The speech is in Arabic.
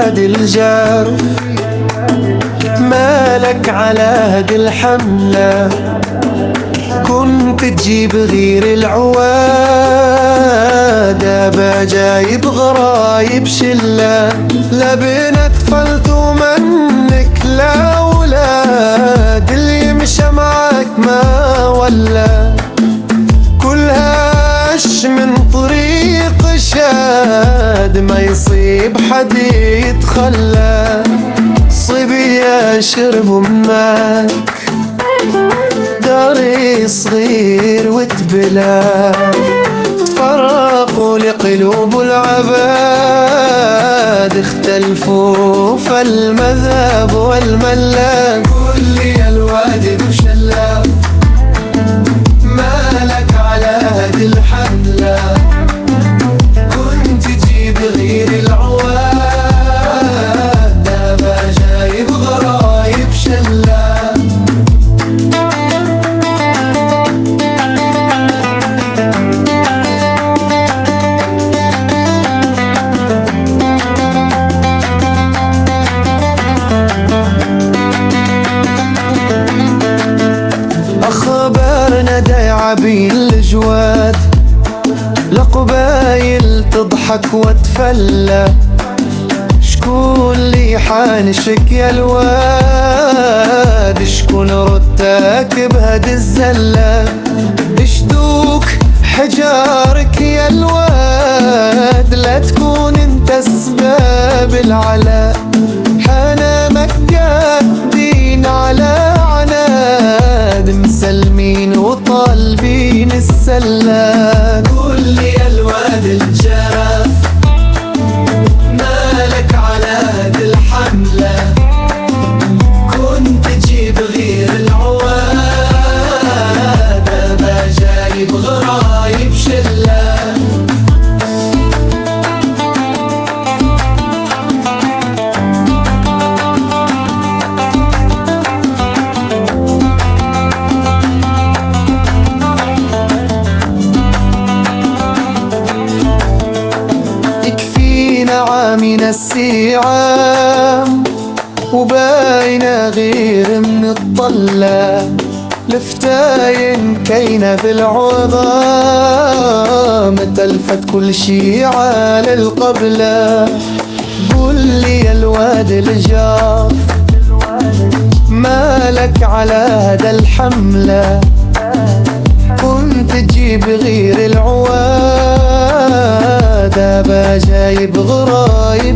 الواد الجارف، مالك على هدي الحملة؟ كنت تجيب غير العواد، ابا جايب غرايب شلة. لا بنت فلتوا منك لا اولاد، اللي يمشى معك ما ولا كلها عش من طريق شاد، ما يصيب حد يتخلى. صبية شربوا منك داري صغير وتبلا، تفرقوا لقلوب العباد، اختلفوا فالمذهب والملاك. قول لي الواد بشلا، مالك على هدي الحملة؟ كنت تجيب غير العواد، ما جايب غرايب شلة. أخبارنا دايعبين الجواد، لقبايل تضحك وتفلى. شكون اللي حانشك يا الواد؟ شكون ردك بهد الزلة؟ اشدوك حجارك يا الواد، لا تكون انت السبب العلا. حنامك قادين على عناد، مسلمين وطالبين السلات. قول لي يا الواد الجرف، مالك على هدي الحملة؟ كنت تجيب غير العواد، ما جايب غرايب شلة. من السيعام وباينة غير من الطلة، لفتاين كينة بالعظام، تلفت كل شي على القبلة. قول لي يا الواد الجاف، مالك على هدا الحملة؟ كنت تجيب غير العواد، ابا جايب غرايب